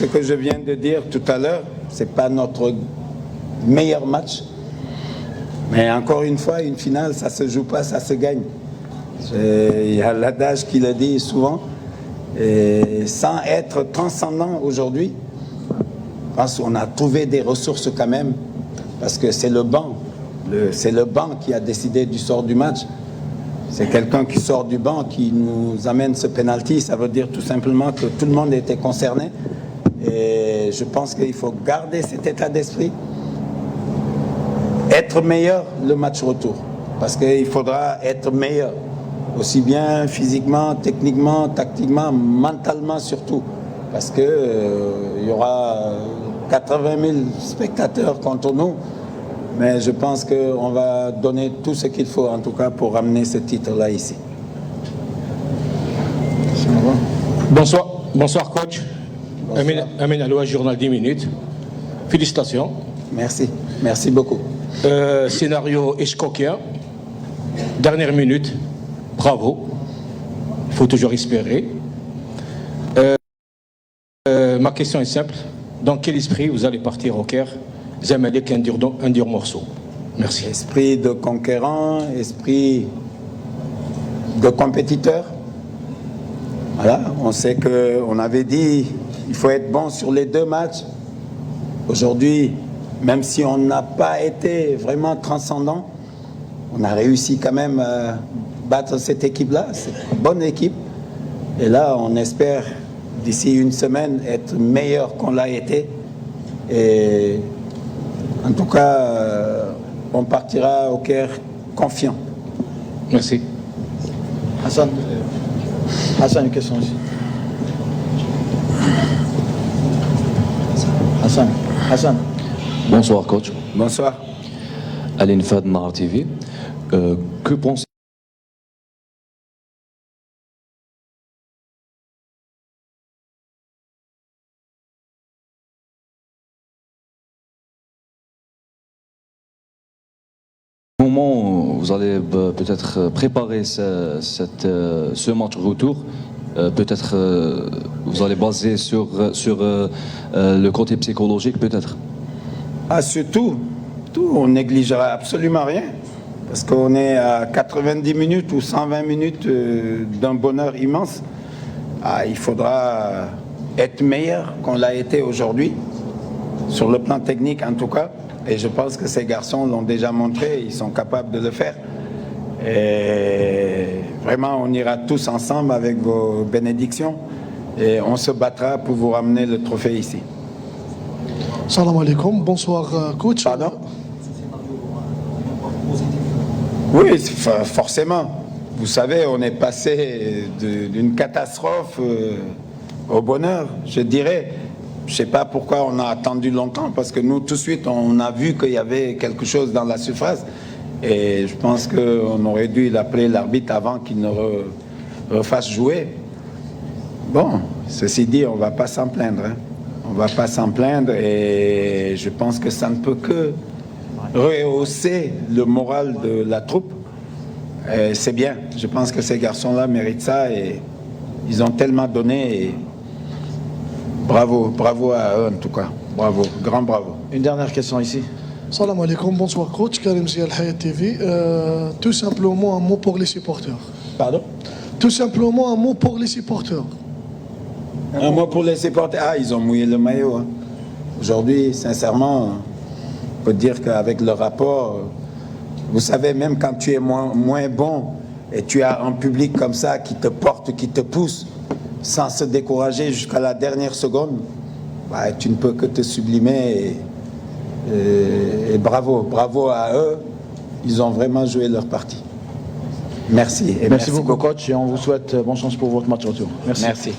Ce que je viens de dire tout à l'heure, ce n'est pas notre meilleur match. Mais encore une fois, une finale, ça ne se joue pas, ça se gagne. Il y a l'adage qui le dit souvent. Et sans être transcendant aujourd'hui, je pense qu'on a trouvé des ressources quand même, parce que c'est le banc. C'est le banc qui a décidé du sort du match. C'est quelqu'un qui sort du banc qui nous amène ce penalty. Ça veut dire tout simplement que tout le monde était concerné. Et je pense qu'il faut garder cet état d'esprit. Être meilleur le match retour. Parce qu'il faudra être meilleur. Aussi bien physiquement, techniquement, tactiquement, mentalement surtout. Parce qu'il y aura 80 000 spectateurs contre nous. Mais je pense qu'on va donner tout ce qu'il faut, en tout cas, pour ramener ce titre-là ici. Bonsoir coach. Amin Aloua, journal 10 minutes. Félicitations. Merci, merci beaucoup. Scénario Hitchcockien. Dernière minute. Bravo. Il faut toujours espérer. Ma question est simple. Dans quel esprit vous allez partir au Caire? Zamalek, un dur morceau. Merci. Esprit de conquérant, esprit de compétiteur. Voilà, on sait qu'on avait dit il faut être bon sur les deux matchs. Aujourd'hui, même si on n'a pas été vraiment transcendant, on a réussi quand même à battre cette équipe-là. C'est une bonne équipe. Et là, on espère d'ici une semaine être meilleur qu'on l'a été. Et en tout cas, on partira au Caire confiant. Merci. Hassan, une question aussi. Hassan. Bonsoir coach. Bonsoir. Aline Fad, Nahar TV. Que pensez-vous comment vous allez peut-être préparer ce match retour? Peut-être vous allez baser sur le côté psychologique peut-être. Surtout, on négligera absolument rien. Parce qu'on est à 90 minutes ou 120 minutes d'un bonheur immense. Il faudra être meilleur qu'on l'a été aujourd'hui, sur le plan technique en tout cas. Et je pense que ces garçons l'ont déjà montré, ils sont capables de le faire. Et vraiment, on ira tous ensemble avec vos bénédictions et on se battra pour vous ramener le trophée ici. Salam alaikum, bonsoir coach. Pardon? Oui, forcément. Vous savez, on est passé d'une catastrophe au bonheur, je dirais. Je ne sais pas pourquoi on a attendu longtemps, parce que nous, tout de suite, on a vu qu'il y avait quelque chose dans la surface. Et je pense qu'on aurait dû l'appeler l'arbitre avant qu'il ne refasse jouer. Bon, ceci dit, on ne va pas s'en plaindre. Hein. On ne va pas s'en plaindre et je pense que ça ne peut que rehausser le moral de la troupe. C'est bien. Je pense que ces garçons-là méritent ça et ils ont tellement donné. Et bravo à eux en tout cas. Bravo, grand bravo. Une dernière question ici. Salam alaikum, bonsoir coach, Karim Zial Hayat TV. Tout simplement un mot pour les supporters. Pardon? Tout simplement un mot pour les supporters. Un mot pour les supporters. Ils ont mouillé le maillot. Hein. Aujourd'hui, sincèrement, on peut dire qu'avec le rapport, vous savez, même quand tu es moins bon et tu as un public comme ça qui te porte, qui te pousse, sans se décourager jusqu'à la dernière seconde, tu ne peux que te sublimer. Et bravo à eux. Ils ont vraiment joué leur partie. Merci. Merci beaucoup coach et on vous souhaite bonne chance pour votre match retour. Merci.